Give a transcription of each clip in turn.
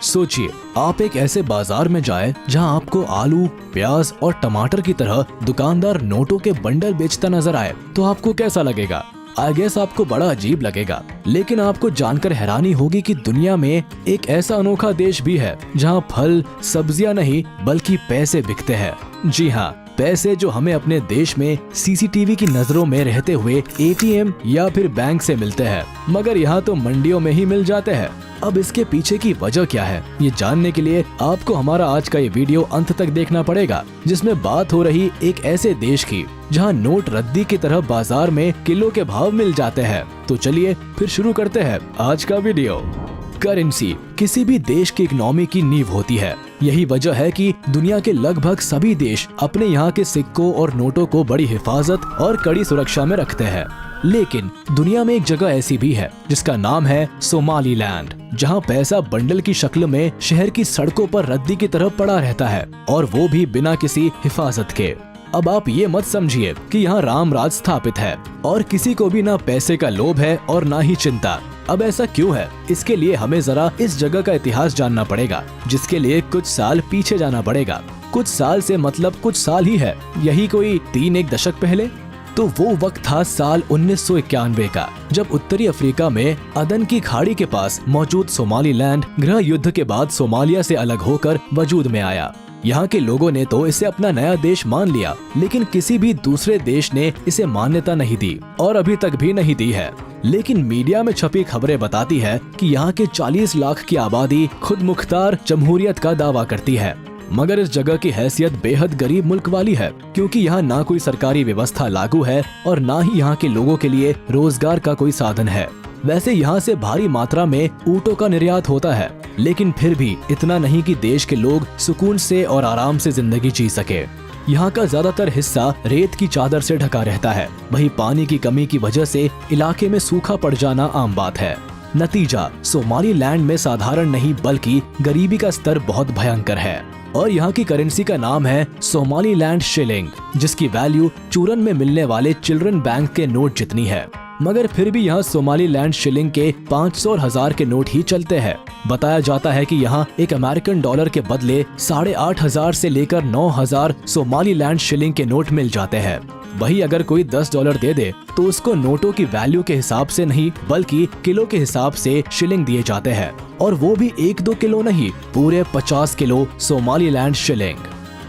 सोचिए, आप एक ऐसे बाजार में जाएं जहां आपको आलू, प्याज और टमाटर की तरह दुकानदार नोटों के बंडल बेचता नजर आए, तो आपको कैसा लगेगा? आई गेस आपको बड़ा अजीब लगेगा, लेकिन आपको जानकर हैरानी होगी कि दुनिया में एक ऐसा अनोखा देश भी है जहां फल, सब्जियां नहीं बल्कि पैसे बिकते हैं। जी हाँ, पैसे जो हमें अपने देश में सीसीटीवी की नजरों में रहते हुए एटीएम या फिर बैंक से मिलते हैं, मगर यहाँ तो मंडियों में ही मिल जाते हैं। अब इसके पीछे की वजह क्या है, ये जानने के लिए आपको हमारा आज का ये वीडियो अंत तक देखना पड़ेगा, जिसमें बात हो रही एक ऐसे देश की जहां नोट रद्दी की तरह बाजार में किलो के भाव मिल जाते हैं। तो चलिए फिर शुरू करते हैं आज का वीडियो। करेंसी किसी भी देश की इकोनॉमी की नींव होती है। यही वजह है कि दुनिया के लगभग सभी देश अपने यहाँ के सिक्कों और नोटों को बड़ी हिफाजत और कड़ी सुरक्षा में रखते हैं। लेकिन दुनिया में एक जगह ऐसी भी है जिसका नाम है सोमालीलैंड, जहाँ पैसा बंडल की शक्ल में शहर की सड़कों पर रद्दी की तरह पड़ा रहता है, और वो भी बिना किसी हिफाजत के। अब आप ये मत समझिए कि यहाँ राम राज स्थापित है और किसी को भी ना पैसे का लोभ है और ना ही चिंता। अब ऐसा क्यों है, इसके लिए हमें जरा इस जगह का इतिहास जानना पड़ेगा, जिसके लिए कुछ साल पीछे जाना पड़ेगा। कुछ साल से मतलब कुछ साल ही है, यही कोई 3-1 दशक पहले। तो वो वक्त था साल 1991 का, जब उत्तरी अफ्रीका में अदन की खाड़ी के पास मौजूद सोमालीलैंड गृह युद्ध के बाद सोमालिया से अलग होकर वजूद में आया। यहाँ के लोगों ने तो इसे अपना नया देश मान लिया, लेकिन किसी भी दूसरे देश ने इसे मान्यता नहीं दी और अभी तक भी नहीं दी है। लेकिन मीडिया में छपी खबरें बताती है कि यहाँ के 40 लाख की आबादी खुद मुख्तार जमहूरियत का दावा करती है, मगर इस जगह की हैसियत बेहद गरीब मुल्क वाली है, क्योंकि यहाँ ना कोई सरकारी व्यवस्था लागू है और ना ही यहाँ के लोगों के लिए रोजगार का कोई साधन है। वैसे यहाँ से भारी मात्रा में ऊँटों का निर्यात होता है, लेकिन फिर भी इतना नहीं कि देश के लोग सुकून से और आराम से जिंदगी जी सके। यहाँ का ज्यादातर हिस्सा रेत की चादर से ढका रहता है। वहीं पानी की कमी की वजह से इलाके में सूखा पड़ जाना आम बात है। नतीजा, सोमालीलैंड में साधारण नहीं बल्कि गरीबी का स्तर बहुत भयंकर है, और यहाँ की करेंसी का नाम है सोमालीलैंड शिलिंग, जिसकी वैल्यू चूरन में मिलने वाले चिल्ड्रन बैंक के नोट जितनी है। मगर फिर भी यहाँ सोमालीलैंड शिलिंग के 500 और 1000 के नोट ही चलते हैं। बताया जाता है कि यहाँ एक अमेरिकन डॉलर के बदले 8500 से लेकर 9000 सोमालीलैंड शिलिंग के नोट मिल जाते हैं। वही अगर कोई $10 दे दे तो उसको नोटों की वैल्यू के हिसाब से नहीं बल्कि किलो के हिसाब से शिलिंग दिए जाते हैं, और वो भी 1-2 किलो नहीं, पूरे 50 किलो सोमालीलैंड शिलिंग।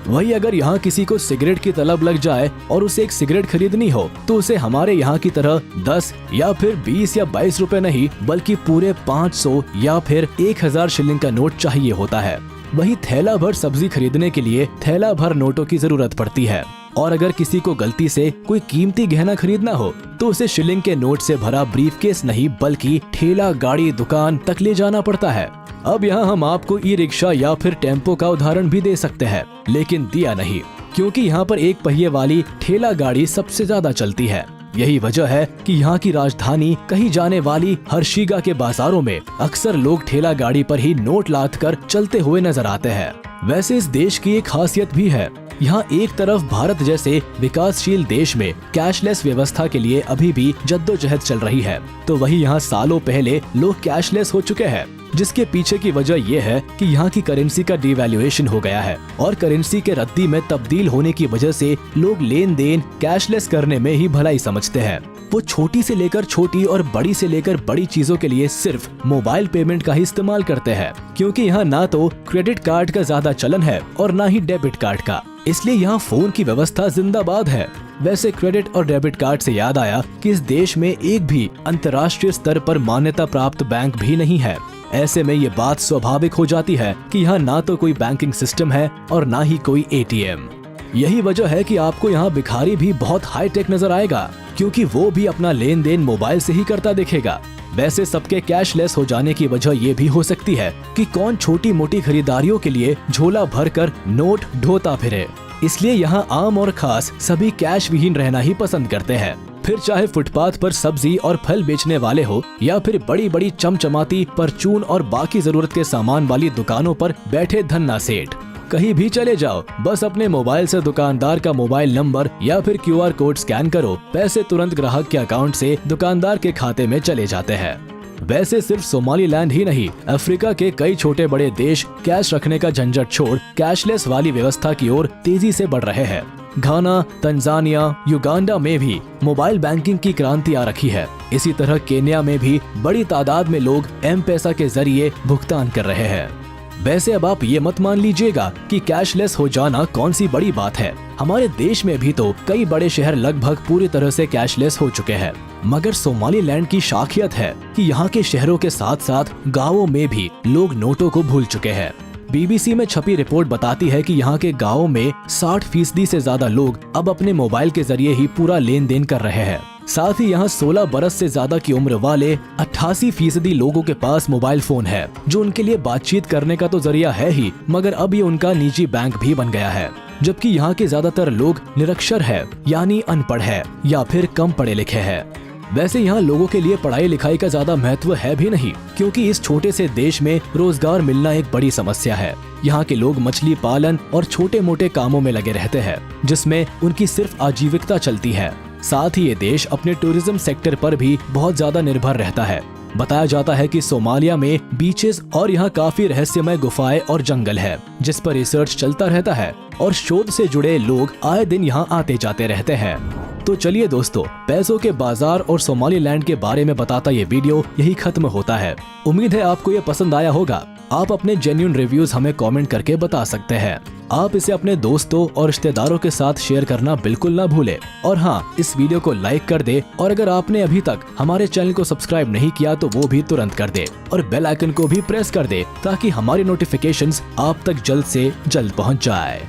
वही अगर यहाँ किसी को सिगरेट की तलब लग जाए और उसे एक सिगरेट खरीदनी हो तो उसे हमारे यहाँ की तरह 10 या फिर 20 या 22 रुपए नहीं बल्कि पूरे 500 या फिर 1000 शिलिंग का नोट चाहिए होता है। वही थैला भर सब्जी खरीदने के लिए थैला भर नोटों की जरूरत पड़ती है, और अगर किसी को गलती से कोई कीमती गहना खरीदना हो तो उसे शिलिंग के नोट से भरा ब्रीफकेस नहीं बल्कि ठेला गाड़ी दुकान तक ले जाना पड़ता है। अब यहाँ हम आपको ई रिक्शा या फिर टेम्पो का उदाहरण भी दे सकते हैं, लेकिन दिया नहीं, क्योंकि यहाँ पर एक पहिए वाली ठेला गाड़ी सबसे ज्यादा चलती है। यही वजह है कि यहाँ की राजधानी कही जाने वाली हर्षिगा के बाजारों में अक्सर लोग ठेला गाड़ी पर ही नोट लाद कर चलते हुए नजर आते हैं। वैसे इस देश की एक खासियत भी है, यहाँ एक तरफ भारत जैसे विकासशील देश में कैशलेस व्यवस्था के लिए अभी भी जद्दोजहद चल रही है, तो वही यहाँ सालों पहले लोग कैशलेस हो चुके हैं, जिसके पीछे की वजह यह है कि यहाँ की करेंसी का डिवैल्यूएशन हो गया है, और करेंसी के रद्दी में तब्दील होने की वजह से लोग लेन देन कैशलेस करने में ही भलाई समझते हैं। वो छोटी से लेकर छोटी और बड़ी से लेकर बड़ी चीजों के लिए सिर्फ मोबाइल पेमेंट का ही इस्तेमाल करते हैं, क्योंकि यहाँ ना तो क्रेडिट कार्ड का ज्यादा चलन है और ना ही डेबिट कार्ड का, इसलिए यहाँ फोन की व्यवस्था जिंदाबाद है। वैसे क्रेडिट और डेबिट कार्ड से याद आया कि इस देश में एक भी अंतर्राष्ट्रीय स्तर पर मान्यता प्राप्त बैंक भी नहीं है। ऐसे में ये बात स्वाभाविक हो जाती है कि यहाँ ना तो कोई बैंकिंग सिस्टम है और ना ही कोई एटीएम। यही वजह है कि आपको यहाँ भिखारी भी बहुत हाई टेक नजर आएगा, क्योंकि वो भी अपना लेन देन मोबाइल से ही करता दिखेगा। वैसे सबके कैशलेस हो जाने की वजह ये भी हो सकती है कि कौन छोटी मोटी खरीदारियों के लिए झोला भरकर नोट ढोता फिरे, इसलिए यहाँ आम और खास सभी कैश विहीन रहना ही पसंद करते हैं। फिर चाहे फुटपाथ पर सब्जी और फल बेचने वाले हो या फिर बड़ी बड़ी चमचमाती परचून और बाकी जरूरत के सामान वाली दुकानों पर बैठे धन्ना सेठ, कहीं भी चले जाओ, बस अपने मोबाइल से दुकानदार का मोबाइल नंबर या फिर QR कोड स्कैन करो, पैसे तुरंत ग्राहक के अकाउंट से दुकानदार के खाते में चले जाते हैं। वैसे सिर्फ सोमालीलैंड ही नहीं, अफ्रीका के कई छोटे बड़े देश कैश रखने का झंझट छोड़ कैशलेस वाली व्यवस्था की ओर तेजी से बढ़ रहे हैं। घाना, तंजानिया, युगांडा में भी मोबाइल बैंकिंग की क्रांति आ रखी है। इसी तरह केन्या में भी बड़ी तादाद में लोग एम-पेसा के जरिए भुगतान कर रहे हैं। वैसे अब आप ये मत मान लीजिएगा कि कैशलेस हो जाना कौन सी बड़ी बात है। हमारे देश में भी तो कई बड़े शहर लगभग पूरी तरह से कैशलेस हो चुके हैं। मगर सोमालीलैंड की खासियत है कि यहाँ के शहरों के साथ साथ गाँवों में भी लोग नोटों को भूल चुके हैं। BBC में छपी रिपोर्ट बताती है कि यहाँ के गाँवों में 60% से ज्यादा लोग अब अपने मोबाइल के जरिए ही पूरा लेन देन कर रहे हैं। साथ ही यहाँ 16 बरस से ज्यादा की उम्र वाले 88% लोगों के पास मोबाइल फोन है, जो उनके लिए बातचीत करने का तो जरिया है ही, मगर अब ये उनका निजी बैंक भी बन गया है। जबकि यहाँ के ज्यादातर लोग निरक्षर है, यानी अनपढ़ है या फिर कम पढ़े लिखे हैं। वैसे यहाँ लोगों के लिए पढ़ाई लिखाई का ज्यादा महत्व है भी नहीं, क्योंकि इस छोटे से देश में रोजगार मिलना एक बड़ी समस्या है। यहाँ के लोग मछली पालन और छोटे मोटे कामों में लगे रहते हैं, जिसमें उनकी सिर्फ आजीविकता चलती है। साथ ही ये देश अपने टूरिज्म सेक्टर पर भी बहुत ज्यादा निर्भर रहता है। बताया जाता है कि सोमालिया में बीचेस और यहाँ काफी रहस्यमय गुफाएं और जंगल है, जिस पर रिसर्च चलता रहता है और शोध से जुड़े लोग आए दिन यहाँ आते जाते रहते हैं। तो चलिए दोस्तों, पैसों के बाजार और सोमालीलैंड के बारे में बताता ये वीडियो यही खत्म होता है। उम्मीद है आपको ये पसंद आया होगा। आप अपने जेन्युइन रिव्यूज हमें कमेंट करके बता सकते हैं। आप इसे अपने दोस्तों और रिश्तेदारों के साथ शेयर करना बिल्कुल ना भूलें। और हाँ, इस वीडियो को लाइक कर दे और अगर आपने अभी तक हमारे चैनल को सब्सक्राइब नहीं किया तो वो भी तुरंत कर दे और बेल आइकन को भी प्रेस कर दे, ताकि हमारी नोटिफिकेशंस आप तक जल्द से जल्द पहुँच जाए।